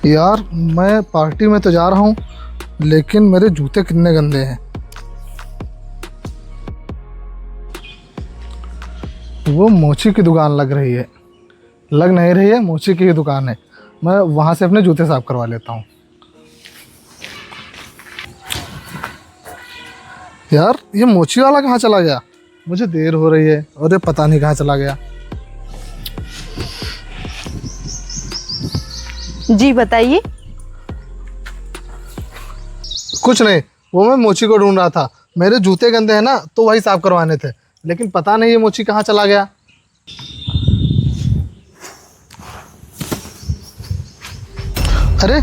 यार मैं पार्टी में तो जा रहा हूँ, लेकिन मेरे जूते कितने गंदे हैं। वो मोची की दुकान लग रही है, लग नहीं रही है, मोची की ही दुकान है। मैं वहाँ से अपने जूते साफ करवा लेता हूँ। यार ये मोची वाला कहाँ चला गया? मुझे देर हो रही है और ये पता नहीं कहाँ चला गया। जी बताइए। कुछ नहीं, वो मैं मोची को ढूंढ रहा था। मेरे जूते गंदे हैं ना, तो वही साफ करवाने थे, लेकिन पता नहीं ये मोची कहाँ चला गया। अरे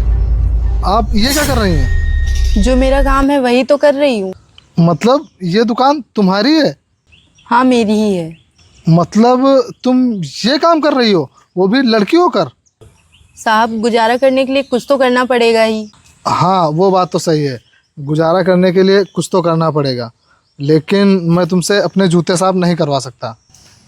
आप ये क्या कर रही हैं? जो मेरा काम है वही तो कर रही हूँ। मतलब ये दुकान तुम्हारी है? हाँ मेरी ही है। मतलब तुम ये काम कर रही हो, वो भी लड़की होकर? साहब गुजारा करने के लिए कुछ तो करना पड़ेगा ही। हाँ वो बात तो सही है, गुजारा करने के लिए कुछ तो करना पड़ेगा, लेकिन मैं तुमसे अपने जूते साफ नहीं करवा सकता।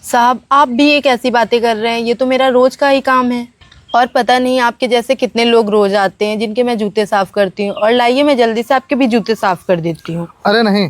साहब आप भी एक ऐसी बातें कर रहे हैं, ये तो मेरा रोज का ही काम है। और पता नहीं आपके जैसे कितने लोग रोज आते हैं जिनके मैं जूते साफ करती हूँ। और लाइए मैं जल्दी से आपके भी जूते साफ कर देती हूँ। अरे नहीं,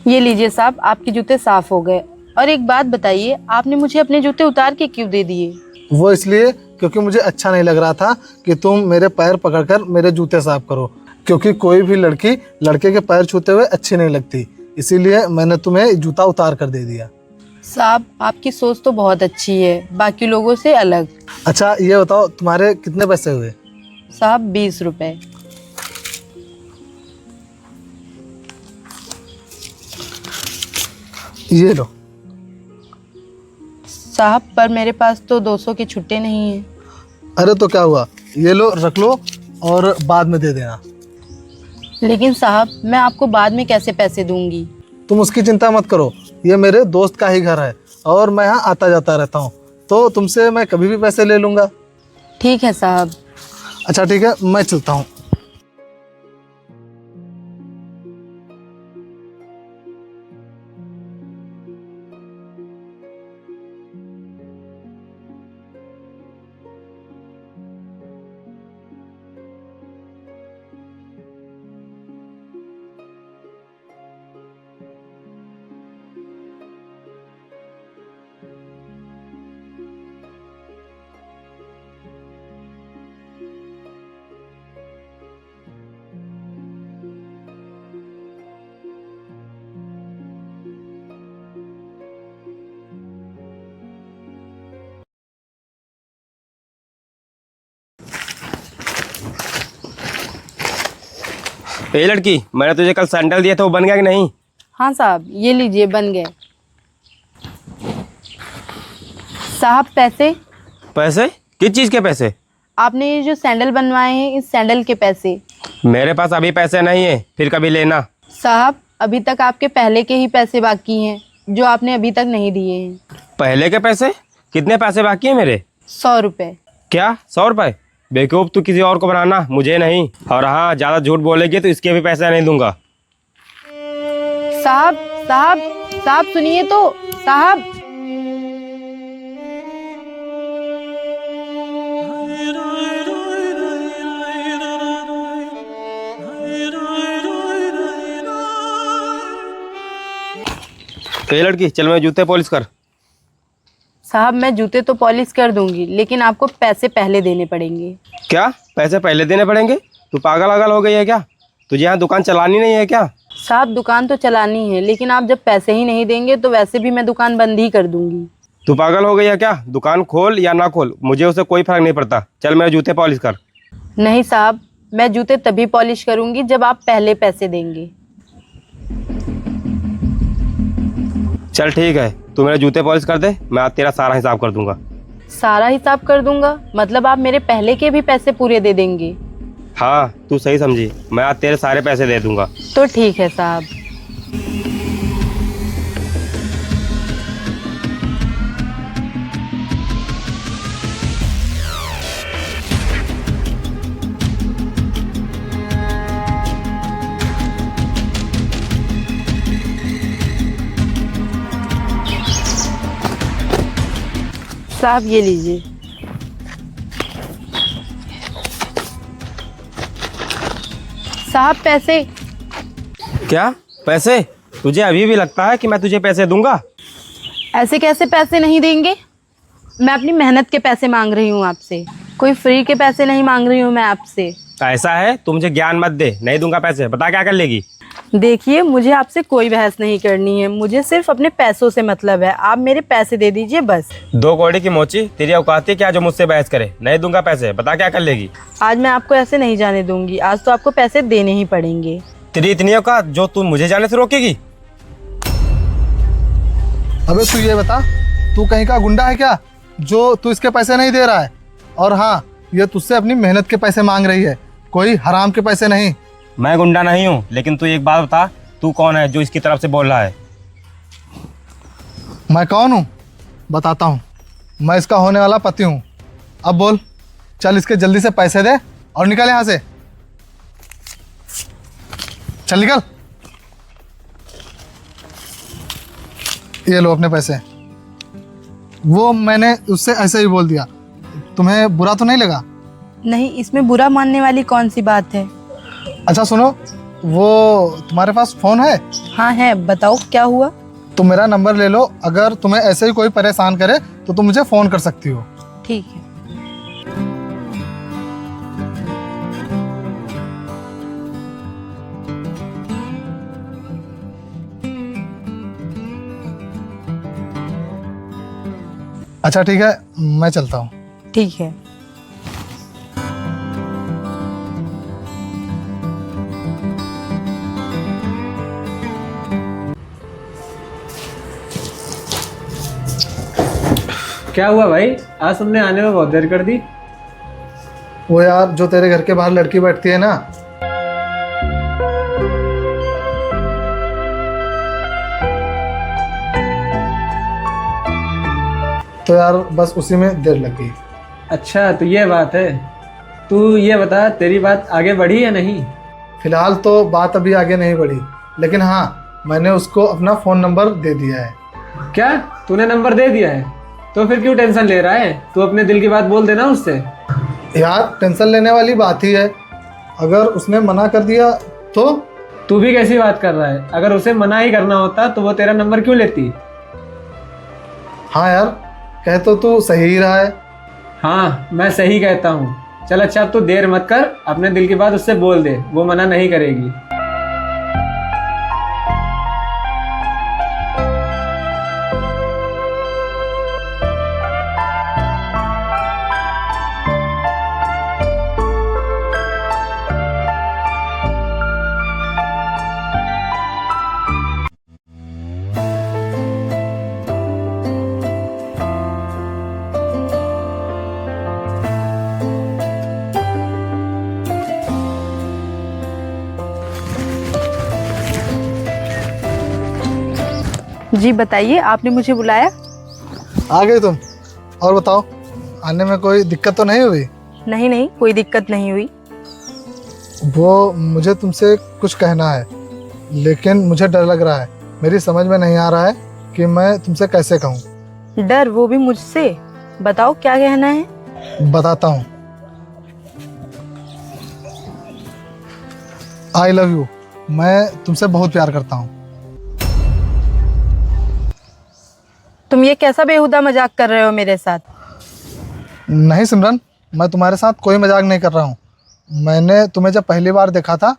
ये लीजिए साहब, आपके जूते साफ हो गए। और एक बात बताइए, आपने मुझे अपने जूते उतार के क्यों दे दिए? वो इसलिए क्योंकि मुझे अच्छा नहीं लग रहा था कि तुम मेरे पैर पकड़कर मेरे जूते साफ करो, क्योंकि कोई भी लड़की लड़के के पैर छूते हुए अच्छी नहीं लगती, इसीलिए मैंने तुम्हें जूता उतार कर दे दिया। साहब आपकी सोच तो बहुत अच्छी है, बाकी लोगों से अलग। अच्छा ये बताओ, तुम्हारे कितने पैसे हुए? साहब 20 रुपए। ये लो। साहब पर मेरे पास तो 200 के छुट्टे नहीं हैं। अरे तो क्या हुआ, ये लो रख लो और बाद में दे देना। लेकिन साहब मैं आपको बाद में कैसे पैसे दूंगी? तुम उसकी चिंता मत करो, ये मेरे दोस्त का ही घर है और मैं यहाँ आता जाता रहता हूँ, तो तुमसे मैं कभी भी पैसे ले लूँगा। ठीक है साहब। अच्छा ठीक है, मैं चलता हूँ। ए लड़की, मैंने तुझे कल सैंडल दिया था, वो बन गया कि नहीं? हाँ साहब ये लीजिए, बन गए। साहब पैसे? पैसे? किस चीज़ के पैसे? आपने ये जो सैंडल बनवाए हैं, इस सैंडल के पैसे। मेरे पास अभी पैसे नहीं है, फिर कभी लेना। साहब अभी तक आपके पहले के ही पैसे बाकी हैं, जो आपने अभी तक नहीं दिए हैं। पहले के पैसे? कितने पैसे बाकी हैं मेरे? 100 रुपये। क्या 100 रुपये? बेवकूफ़, तू किसी और को बनाना, मुझे नहीं। और हाँ, ज़्यादा झूठ बोलेगी तो इसके भी पैसे नहीं दूंगा। साहब साहब साहब सुनिए तो। साहब ए लड़की, चल मैं जूते पॉलिश कर। साहब मैं जूते तो पॉलिश कर दूंगी, लेकिन आपको पैसे पहले देने पड़ेंगे। क्या पैसे पहले देने पड़ेंगे? तू पागल आगल हो गई है क्या? तुझे यहाँ दुकान चलानी नहीं है क्या? साहब दुकान तो चलानी है, लेकिन आप जब पैसे ही नहीं देंगे तो वैसे भी मैं दुकान बंद ही कर दूंगी। तू पागल हो गई है क्या? दुकान खोल या ना खोल, मुझे उससे कोई फर्क नहीं पड़ता। चल मेरे जूते पॉलिश कर। नहीं साहब, मैं जूते तभी पॉलिश करूंगी जब आप पहले पैसे देंगे। चल ठीक है, तू मेरे जूते पॉलिश कर दे, मैं आज तेरा सारा हिसाब कर दूंगा। सारा हिसाब कर दूंगा मतलब आप मेरे पहले के भी पैसे पूरे दे देंगे? हाँ तू सही समझी, मैं आज तेरे सारे पैसे दे दूंगा। तो ठीक है साहब। साहब ये लीजिए। साहब पैसे। क्या पैसे? तुझे अभी भी लगता है कि मैं तुझे पैसे दूंगा? ऐसे कैसे पैसे नहीं देंगे? मैं अपनी मेहनत के पैसे मांग रही हूँ आपसे, कोई फ्री के पैसे नहीं मांग रही हूँ मैं आपसे। ऐसा है, तू मुझे ज्ञान मत दे, नहीं दूंगा पैसे, बता क्या कर लेगी? देखिए मुझे आपसे कोई बहस नहीं करनी है, मुझे सिर्फ अपने पैसों से मतलब है। आप मेरे पैसे दे दीजिए बस। 2 कौड़ी की मोची, तेरी औकात है क्या जो मुझसे बहस करे? नहीं दूंगा पैसे, बता क्या कर लेगी? आज मैं आपको ऐसे नहीं जाने दूंगी, आज तो आपको पैसे देने ही पड़ेंगे। तेरी इतनी औकात जो तू मुझे जाने से रोकेगी? अबे तू ये बता, तू कहीं का गुंडा है क्या जो तू इसके पैसे नहीं दे रहा है? और हाँ, ये तुझसे अपनी मेहनत के पैसे मांग रही है, कोई हराम के पैसे नहीं। मैं गुंडा नहीं हूँ, लेकिन तू एक बात बता, तू कौन है जो इसकी तरफ से बोल रहा है? मैं कौन हूँ बताता हूँ, मैं इसका होने वाला पति हूँ। अब बोल, चल इसके जल्दी से पैसे दे और निकल यहाँ से। चल निकल। ये लो अपने पैसे। वो मैंने उससे ऐसे ही बोल दिया, तुम्हें बुरा तो नहीं लगा? नहीं, इसमें बुरा मानने वाली कौन सी बात है? अच्छा सुनो, वो तुम्हारे पास फ़ोन है? हाँ है, बताओ क्या हुआ? तो मेरा नंबर ले लो, अगर तुम्हें ऐसे ही कोई परेशान करे तो तुम मुझे फ़ोन कर सकती हो। ठीक है। अच्छा ठीक है, मैं चलता हूँ। ठीक है। क्या हुआ भाई, आज तुमने आने में बहुत देर कर दी? वो यार, जो तेरे घर के बाहर लड़की बैठती है ना, तो यार बस उसी में देर लग गई। अच्छा तो ये बात है। तू ये बता, तेरी बात आगे बढ़ी या नहीं? फिलहाल तो बात अभी आगे नहीं बढ़ी, लेकिन हाँ, मैंने उसको अपना फ़ोन नंबर दे दिया है। क्या तूने नंबर दे दिया है? तो फिर क्यों टेंशन ले रहा है? तू अपने दिल की बात बोल देना उससे। यार टेंशन लेने वाली बात ही है, अगर उसने मना कर दिया तो? तू भी कैसी बात कर रहा है? अगर उसे मना ही करना होता तो वो तेरा नंबर क्यों लेती? हाँ यार, कह तो तू सही ही रहा है। हाँ मैं सही कहता हूँ। चल अच्छा, अब तू देर मत कर, अपने दिल की बात उससे बोल दे, वो मना नहीं करेगी। जी बताइए, आपने मुझे बुलाया? आ गई तुम? और बताओ, आने में कोई दिक्कत तो नहीं हुई? नहीं नहीं, कोई दिक्कत नहीं हुई। वो मुझे तुमसे कुछ कहना है, लेकिन मुझे डर लग रहा है। मेरी समझ में नहीं आ रहा है कि मैं तुमसे कैसे कहूँ। डर, वो भी मुझसे? बताओ क्या कहना है। बताता हूँ। I love you. मैं तुमसे बहुत प्यार करता हूँ। तुम ये कैसा बेहुदा मजाक कर रहे हो मेरे साथ? नहीं सिमरन, मैं तुम्हारे साथ कोई मजाक नहीं कर रहा हूँ। मैंने तुम्हें जब पहली बार देखा था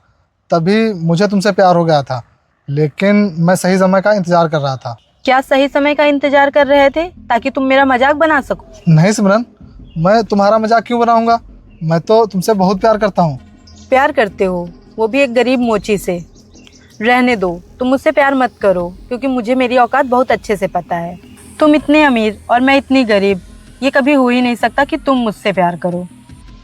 तभी मुझे तुमसे प्यार हो गया था, लेकिन मैं सही समय का इंतज़ार कर रहा था। क्या सही समय का इंतजार कर रहे थे ताकि तुम मेरा मजाक बना सको? नहीं सिमरन, मैं तुम्हारा मजाक क्यों बनाऊंगा? मैं तो तुमसे बहुत प्यार करता हूँ। प्यार करते हो, वो भी एक गरीब मोची से? रहने दो, तुम मुझसे प्यार मत करो, क्योंकि मुझे मेरी औकात बहुत अच्छे से पता है। तुम इतने अमीर और मैं इतनी गरीब, ये कभी हो ही नहीं सकता कि तुम मुझसे प्यार करो।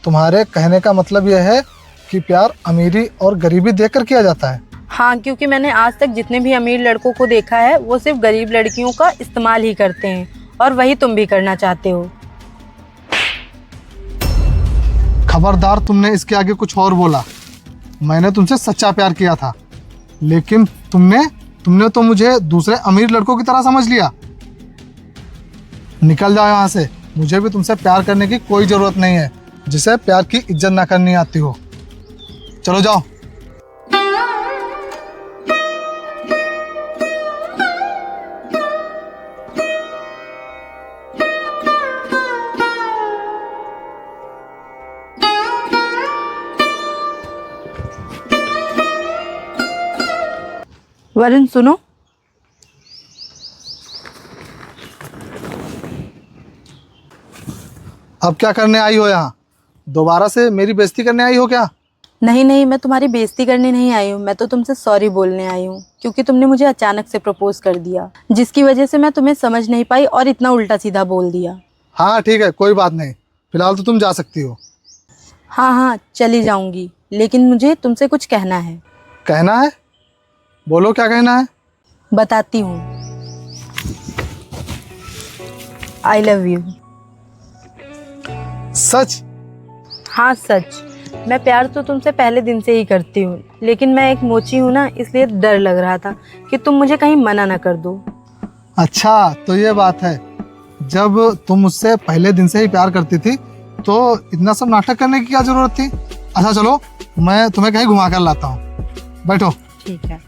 तुम्हारे कहने का मतलब यह है कि प्यार अमीरी और गरीबी देखकर किया जाता है? हाँ, क्योंकि मैंने आज तक जितने भी अमीर लड़कों को देखा है वो सिर्फ गरीब लड़कियों का इस्तेमाल ही करते हैं, और वही तुम भी करना चाहते हो। खबरदार, तुमने इसके आगे कुछ और बोला। मैंने तुमसे सच्चा प्यार किया था, लेकिन तुमने तो मुझे दूसरे अमीर लड़कों की तरह समझ लिया। निकल जाओ यहाँ से। मुझे भी तुमसे प्यार करने की कोई ज़रूरत नहीं है, जिसे प्यार की इज्जत ना करनी आती हो। चलो जाओ। वरुण सुनो, अब क्या करने आई हो यहाँ? दोबारा से मेरी बेइज्जती करने आई हो क्या? नहीं नहीं, मैं तुम्हारी बेइज्जती करने नहीं आई हूँ, मैं तो तुमसे सॉरी बोलने आई हूँ, क्योंकि तुमने मुझे अचानक से प्रपोज कर दिया, जिसकी वजह से मैं तुम्हें समझ नहीं पाई और इतना उल्टा सीधा बोल दिया। हाँ ठीक है, कोई बात नहीं। फिलहाल तो तुम जा सकती हो। हाँ हाँ, चली जाऊंगी, लेकिन मुझे तुमसे कुछ कहना है। कहना है? बोलो, क्या कहना है? बताती हूँ। I love you. सच? हाँ सच। मैं प्यार तो तुमसे पहले दिन से ही करती हूँ, लेकिन मैं एक मोची हूँ ना, इसलिए डर लग रहा था कि तुम मुझे कहीं मना ना कर दो। अच्छा, तो ये बात है। जब तुम मुझसे पहले दिन से ही प्यार करती थी तो इतना सब नाटक करने की क्या जरूरत थी? अच्छा चलो, मैं तुम्हें कहीं घुमा कर लाता हूँ। बैठो। ठीक है।